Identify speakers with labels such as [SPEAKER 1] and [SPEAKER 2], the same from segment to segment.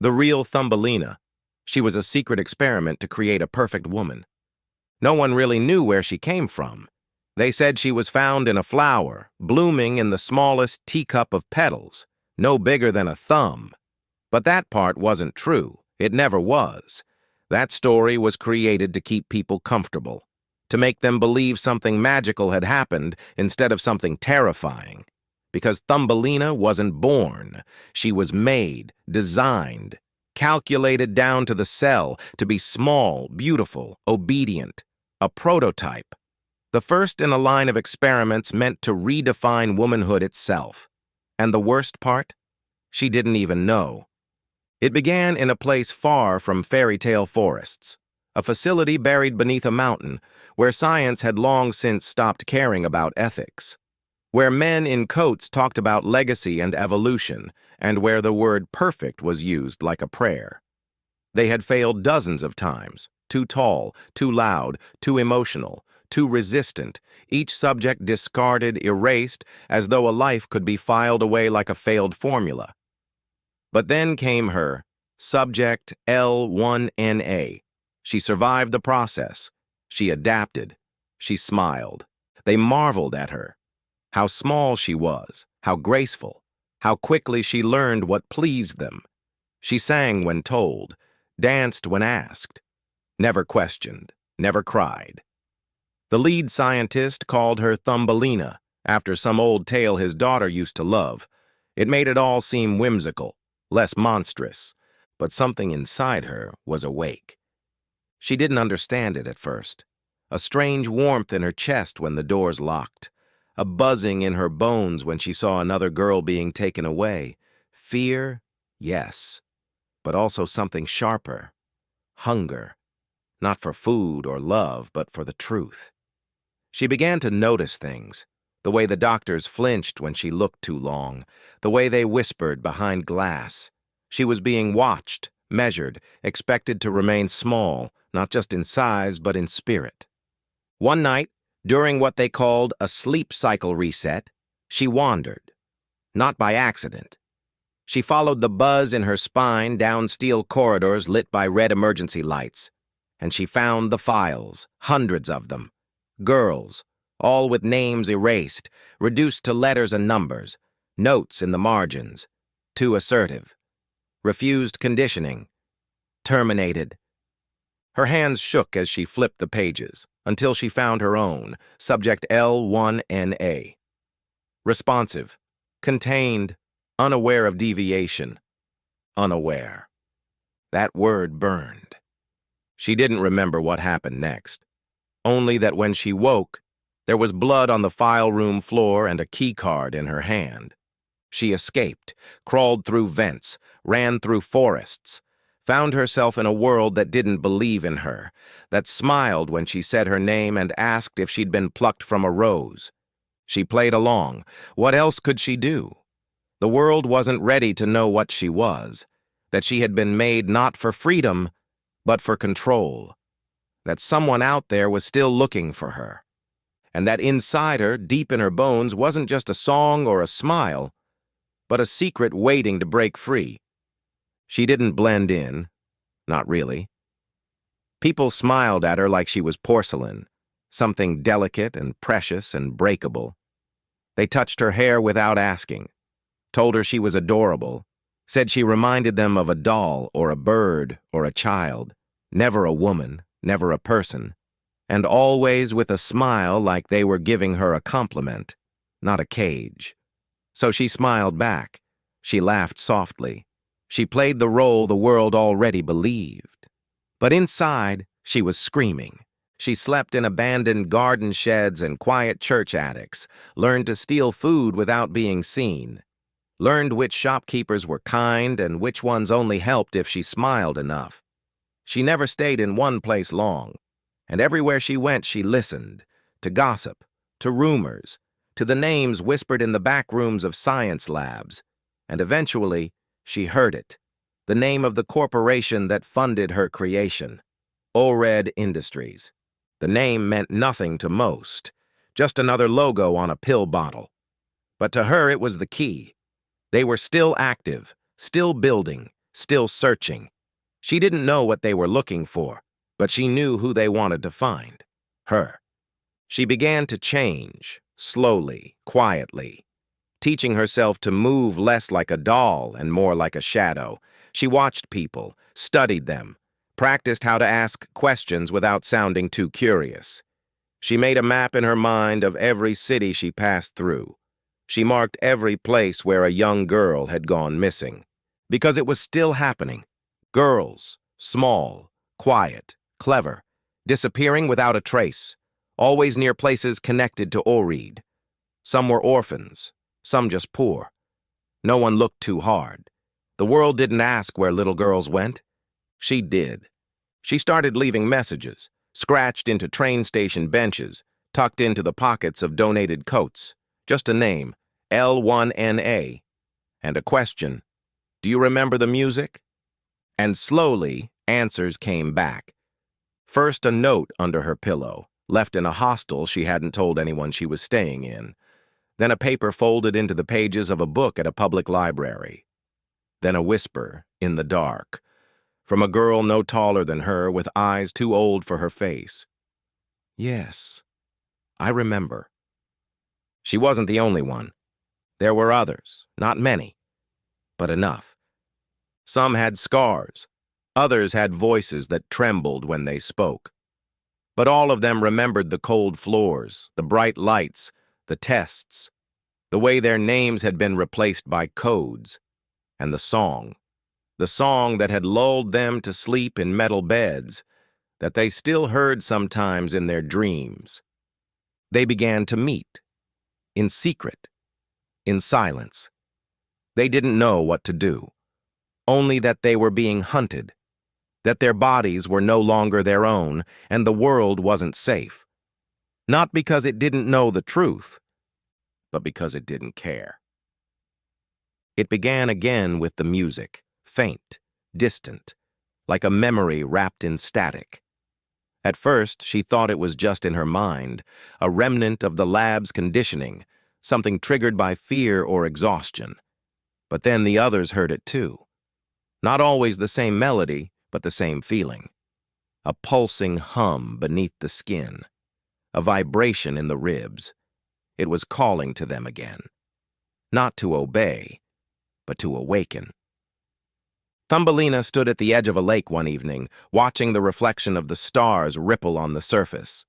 [SPEAKER 1] The real Thumbelina. She was a secret experiment to create a perfect woman. No one really knew where she came from. They said she was found in a flower, blooming in the smallest teacup of petals, no bigger than a thumb. But that part wasn't true. It never was. That story was created to keep people comfortable, to make them believe something magical had happened instead of something terrifying. Because Thumbelina wasn't born. She was made, designed, calculated down to the cell to be small, beautiful, obedient, a prototype. The first in a line of experiments meant to redefine womanhood itself. And the worst part? She didn't even know. It began in a place far from fairy tale forests, a facility buried beneath a mountain where science had long since stopped caring about ethics, where men in coats talked about legacy and evolution, and where the word perfect was used like a prayer. They had failed dozens of times, too tall, too loud, too emotional, too resistant, each subject discarded, erased, as though a life could be filed away like a failed formula. But then came her, subject L1NA. She survived the process. She adapted. She smiled. They marveled at her. How small she was, how graceful, how quickly she learned what pleased them. She sang when told, danced when asked, never questioned, never cried. The lead scientist called her Thumbelina, after some old tale his daughter used to love. It made it all seem whimsical, less monstrous, but something inside her was awake. She didn't understand it at first. A strange warmth in her chest when the doors locked. A buzzing in her bones when she saw another girl being taken away. Fear, yes, but also something sharper. Hunger, not for food or love, but for the truth. She began to notice things, the way the doctors flinched when she looked too long, the way they whispered behind glass. She was being watched, measured, expected to remain small, not just in size, but in spirit. One night, during what they called a sleep cycle reset, she wandered. Not by accident. She followed the buzz in her spine down steel corridors lit by red emergency lights, and she found the files, hundreds of them. Girls, all with names erased, reduced to letters and numbers, notes in the margins, too assertive, refused conditioning, terminated. Her hands shook as she flipped the pages, until she found her own, subject L1NA. Responsive, contained, unaware of deviation. Unaware. That word burned. She didn't remember what happened next. Only that when she woke, there was blood on the file room floor and a key card in her hand. She escaped, crawled through vents, ran through forests, found herself in a world that didn't believe in her, that smiled when she said her name and asked if she'd been plucked from a rose. She played along. What else could she do? The world wasn't ready to know what she was, that she had been made not for freedom, but for control, that someone out there was still looking for her, and that inside her, deep in her bones, wasn't just a song or a smile, but a secret waiting to break free. She didn't blend in, not really. People smiled at her like she was porcelain, something delicate and precious and breakable. They touched her hair without asking, told her she was adorable, said she reminded them of a doll or a bird or a child, never a woman, never a person, and always with a smile like they were giving her a compliment, not a cage. So she smiled back. She laughed softly. She played the role the world already believed. But inside, she was screaming. She slept in abandoned garden sheds and quiet church attics, learned to steal food without being seen, learned which shopkeepers were kind and which ones only helped if she smiled enough. She never stayed in one place long, and everywhere she went she listened, to gossip, to rumors, to the names whispered in the back rooms of science labs, and eventually she heard it, the name of the corporation that funded her creation, ORED Industries. The name meant nothing to most, just another logo on a pill bottle. But to her it was the key. They were still active, still building, still searching. She didn't know what they were looking for, but she knew who they wanted to find. Her. She began to change, slowly, quietly, teaching herself to move less like a doll and more like a shadow. She watched people, studied them, practiced how to ask questions without sounding too curious. She made a map in her mind of every city she passed through. She marked every place where a young girl had gone missing, because it was still happening. Girls, small, quiet, clever, disappearing without a trace, always near places connected to Oread. Some were orphans, some just poor. No one looked too hard. The world didn't ask where little girls went. She did. She started leaving messages, scratched into train station benches, tucked into the pockets of donated coats. Just a name, L1NA, and a question. Do you remember the music? And slowly, answers came back. First, a note under her pillow, left in a hostel she hadn't told anyone she was staying in. Then a paper folded into the pages of a book at a public library. Then a whisper, in the dark, from a girl no taller than her with eyes too old for her face. Yes, I remember. She wasn't the only one. There were others, not many, but enough. Some had scars. Others had voices that trembled when they spoke. But all of them remembered the cold floors, the bright lights, the tests, the way their names had been replaced by codes, and the song that had lulled them to sleep in metal beds, that they still heard sometimes in their dreams. They began to meet, in secret, in silence. They didn't know what to do, only that they were being hunted, that their bodies were no longer their own, and the world wasn't safe. Not because it didn't know the truth, but because it didn't care. It began again with the music, faint, distant, like a memory wrapped in static. At first, she thought it was just in her mind, a remnant of the lab's conditioning, something triggered by fear or exhaustion. But then the others heard it too. Not always the same melody, but the same feeling. A pulsing hum beneath the skin, a vibration in the ribs. It was calling to them again. Not to obey, but to awaken. Thumbelina stood at the edge of a lake one evening, watching the reflection of the stars ripple on the surface.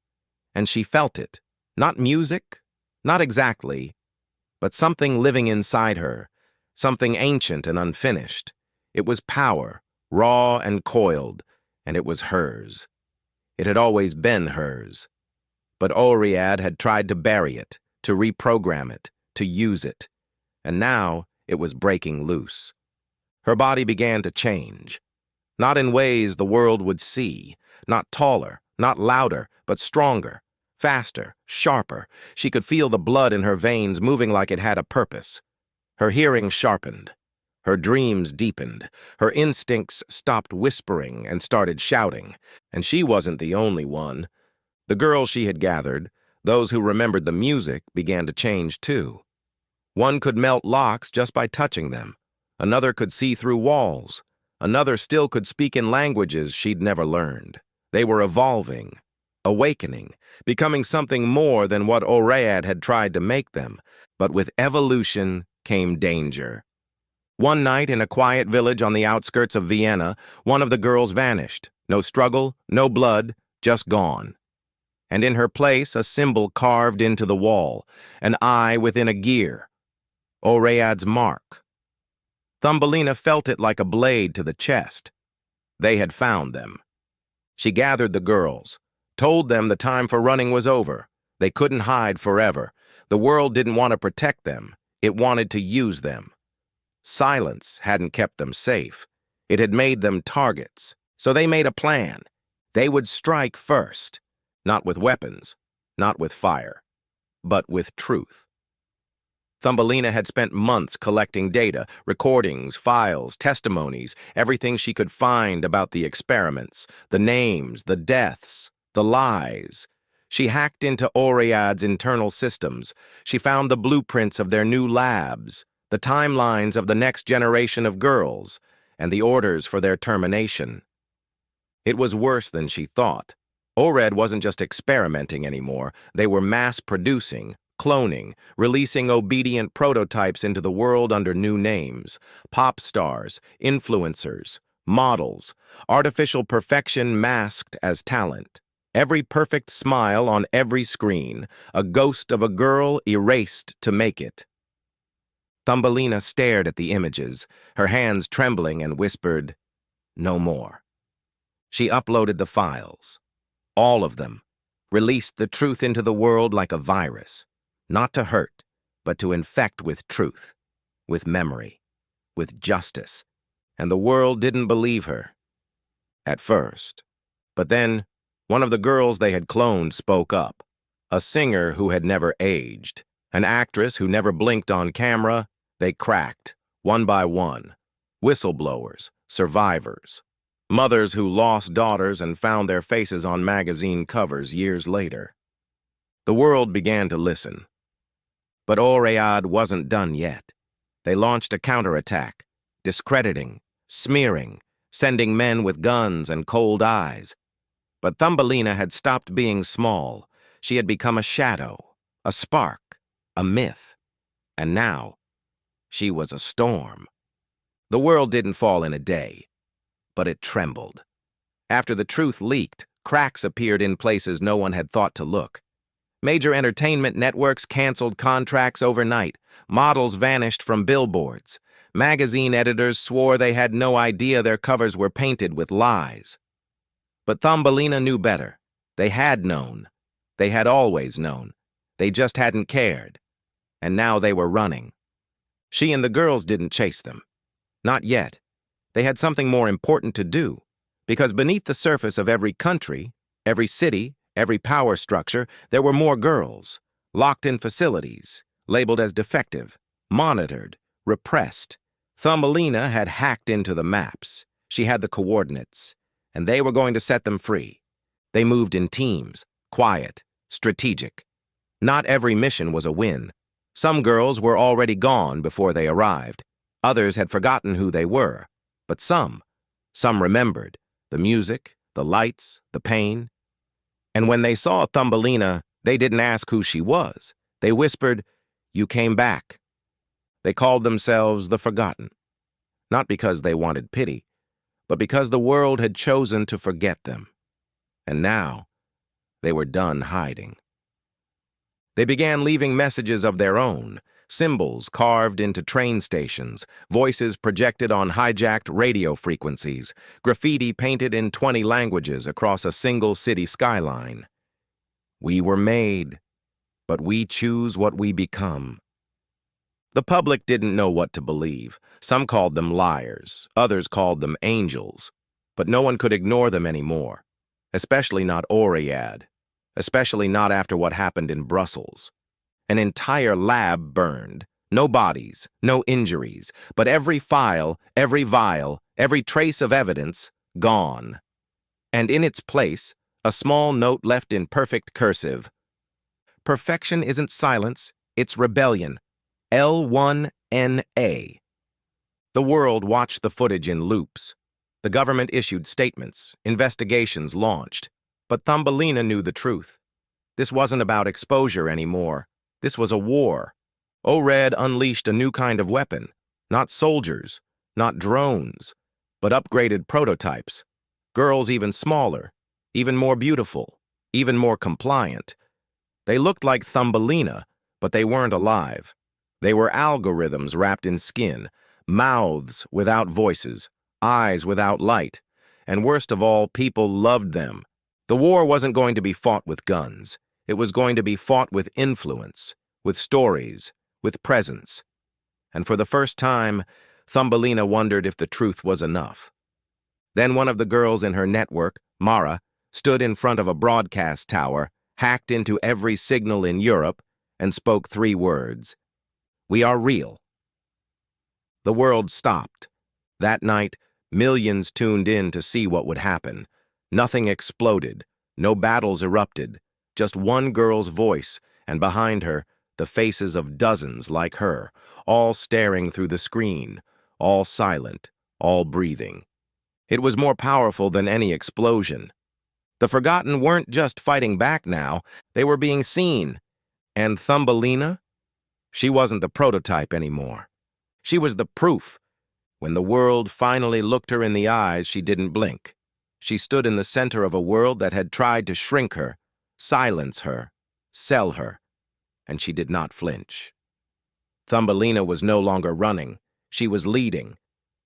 [SPEAKER 1] And she felt it. Not music, not exactly, but something living inside her, something ancient and unfinished. It was power, raw and coiled, and it was hers. It had always been hers. But Oread had tried to bury it, to reprogram it, to use it. And now it was breaking loose. Her body began to change. Not in ways the world would see, not taller, not louder, but stronger, faster, sharper. She could feel the blood in her veins moving like it had a purpose. Her hearing sharpened. Her dreams deepened. Her instincts stopped whispering and started shouting. And she wasn't the only one. The girls she had gathered, those who remembered the music, began to change too. One could melt locks just by touching them. Another could see through walls. Another still could speak in languages she'd never learned. They were evolving, awakening, becoming something more than what Oread had tried to make them. But with evolution came danger. One night in a quiet village on the outskirts of Vienna, one of the girls vanished. No struggle, no blood, just gone. And in her place, a symbol carved into the wall, an eye within a gear. Oread's mark. Thumbelina felt it like a blade to the chest. They had found them. She gathered the girls, told them the time for running was over. They couldn't hide forever. The world didn't want to protect them. It wanted to use them. Silence hadn't kept them safe. It had made them targets. So they made a plan. They would strike first, not with weapons, not with fire, but with truth. Thumbelina had spent months collecting data, recordings, files, testimonies, everything she could find about the experiments, the names, the deaths, the lies. She hacked into Oread's internal systems. She found the blueprints of their new labs, the timelines of the next generation of girls, and the orders for their termination. It was worse than she thought. ORED wasn't just experimenting anymore. They were mass-producing, cloning, releasing obedient prototypes into the world under new names. Pop stars, influencers, models, artificial perfection masked as talent. Every perfect smile on every screen, a ghost of a girl erased to make it. Thumbelina stared at the images, her hands trembling, and whispered, "No more." She uploaded the files. All of them. Released the truth into the world like a virus. Not to hurt, but to infect with truth, with memory, with justice. And the world didn't believe her. At first. But then, one of the girls they had cloned spoke up. A singer who had never aged. An actress who never blinked on camera. They cracked, one by one. Whistleblowers, survivors. Mothers who lost daughters and found their faces on magazine covers years later. The world began to listen. But ORED wasn't done yet. They launched a counterattack, discrediting, smearing, sending men with guns and cold eyes. But Thumbelina had stopped being small. She had become a shadow, a spark, a myth. And now, she was a storm. The world didn't fall in a day, but it trembled. After the truth leaked, cracks appeared in places no one had thought to look. Major entertainment networks canceled contracts overnight. Models vanished from billboards. Magazine editors swore they had no idea their covers were painted with lies. But Thumbelina knew better. They had known. They had always known. They just hadn't cared. And now they were running. She and the girls didn't chase them. Not yet. They had something more important to do, because beneath the surface of every country, every city, every power structure, there were more girls, locked in facilities, labeled as defective, monitored, repressed. Thumbelina had hacked into the maps. She had the coordinates, and they were going to set them free. They moved in teams, quiet, strategic. Not every mission was a win. Some girls were already gone before they arrived. Others had forgotten who they were. But some remembered, the music, the lights, the pain. And when they saw Thumbelina, they didn't ask who she was. They whispered, "You came back." They called themselves the Forgotten. Not because they wanted pity, but because the world had chosen to forget them. And now, they were done hiding. They began leaving messages of their own, symbols carved into train stations, voices projected on hijacked radio frequencies, graffiti painted in 20 languages across a single city skyline. We were made, but we choose what we become. The public didn't know what to believe. Some called them liars, others called them angels, but no one could ignore them anymore, especially not ORED, especially not after what happened in Brussels. An entire lab burned. No bodies, no injuries, but every file, every vial, every trace of evidence, gone. And in its place, a small note left in perfect cursive. Perfection isn't silence, it's rebellion. L1NA. The world watched the footage in loops. The government issued statements, investigations launched. But Thumbelina knew the truth. This wasn't about exposure anymore. This was a war. ORED unleashed a new kind of weapon. Not soldiers, not drones, but upgraded prototypes. Girls even smaller, even more beautiful, even more compliant. They looked like Thumbelina, but they weren't alive. They were algorithms wrapped in skin, mouths without voices, eyes without light. And worst of all, people loved them. The war wasn't going to be fought with guns. It was going to be fought with influence, with stories, with presence. And for the first time, Thumbelina wondered if the truth was enough. Then one of the girls in her network, Mara, stood in front of a broadcast tower, hacked into every signal in Europe, and spoke 3 words. "We are real." The world stopped. That night, millions tuned in to see what would happen. Nothing exploded, no battles erupted, just one girl's voice, and behind her, the faces of dozens like her, all staring through the screen, all silent, all breathing. It was more powerful than any explosion. The Forgotten weren't just fighting back now, they were being seen. And Thumbelina? She wasn't the prototype anymore. She was the proof. When the world finally looked her in the eyes, she didn't blink. She stood in the center of a world that had tried to shrink her, silence her, sell her, and she did not flinch. Thumbelina was no longer running, she was leading,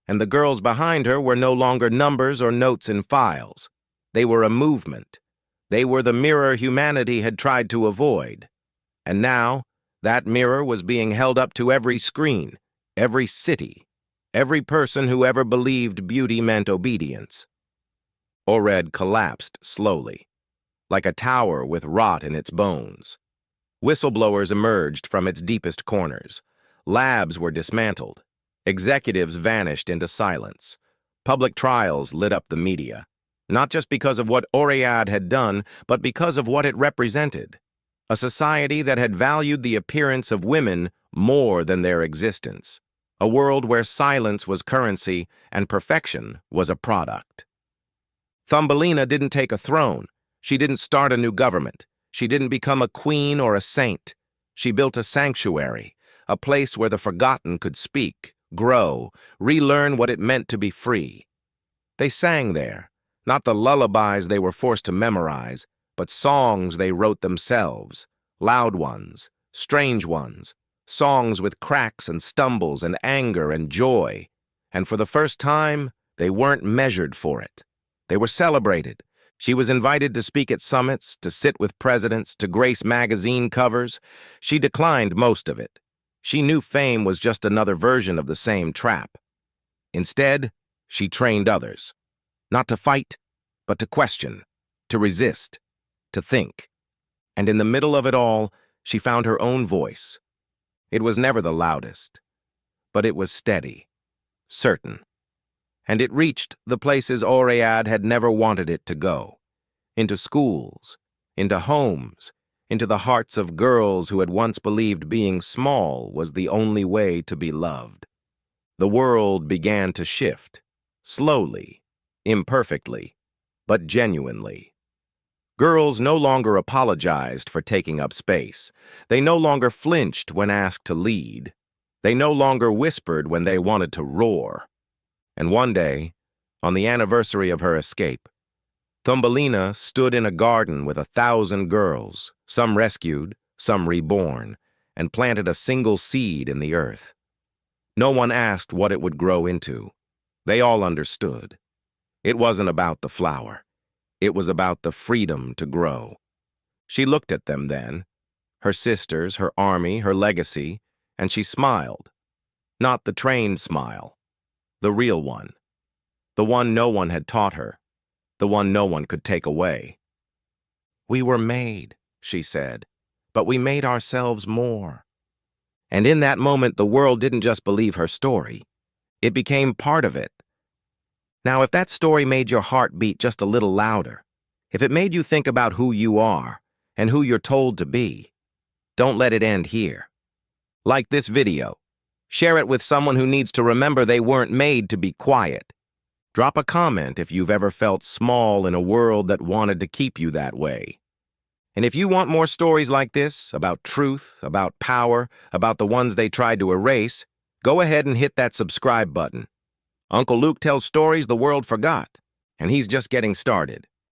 [SPEAKER 1] and the girls behind her were no longer numbers or notes in files. They were a movement. They were the mirror humanity had tried to avoid. And now, that mirror was being held up to every screen, every city, every person who ever believed beauty meant obedience. Ored collapsed slowly, like a tower with rot in its bones. Whistleblowers emerged from its deepest corners. Labs were dismantled. Executives vanished into silence. Public trials lit up the media, not just because of what Oread had done, but because of what it represented. A society that had valued the appearance of women more than their existence. A world where silence was currency and perfection was a product. Thumbelina didn't take a throne. She didn't start a new government. She didn't become a queen or a saint. She built a sanctuary, a place where the forgotten could speak, grow, relearn what it meant to be free. They sang there, not the lullabies they were forced to memorize, but songs they wrote themselves, loud ones, strange ones, songs with cracks and stumbles and anger and joy. And for the first time, they weren't measured for it. They were celebrated. She was invited to speak at summits, to sit with presidents, to grace magazine covers. She declined most of it. She knew fame was just another version of the same trap. Instead, she trained others. Not to fight, but to question, to resist, to think. And in the middle of it all, she found her own voice. It was never the loudest, but it was steady, certain. And it reached the places Oread had never wanted it to go. Into schools, into homes, into the hearts of girls who had once believed being small was the only way to be loved. The world began to shift, slowly, imperfectly, but genuinely. Girls no longer apologized for taking up space. They no longer flinched when asked to lead. They no longer whispered when they wanted to roar. And one day, on the anniversary of her escape, Thumbelina stood in a garden with 1,000 girls, some rescued, some reborn, and planted a single seed in the earth. No one asked what it would grow into. They all understood. It wasn't about the flower. It was about the freedom to grow. She looked at them then, her sisters, her army, her legacy, and she smiled. Not the trained smile. The real one. The one no one had taught her. The one no one could take away. "We were made," she said, "but we made ourselves more." And in that moment, the world didn't just believe her story. It became part of it. Now, if that story made your heart beat just a little louder, if it made you think about who you are and who you're told to be, don't let it end here. Like this video. Share it with someone who needs to remember they weren't made to be quiet. Drop a comment if you've ever felt small in a world that wanted to keep you that way. And if you want more stories like this, about truth, about power, about the ones they tried to erase, go ahead and hit that subscribe button. Uncle Luke tells stories the world forgot, and he's just getting started.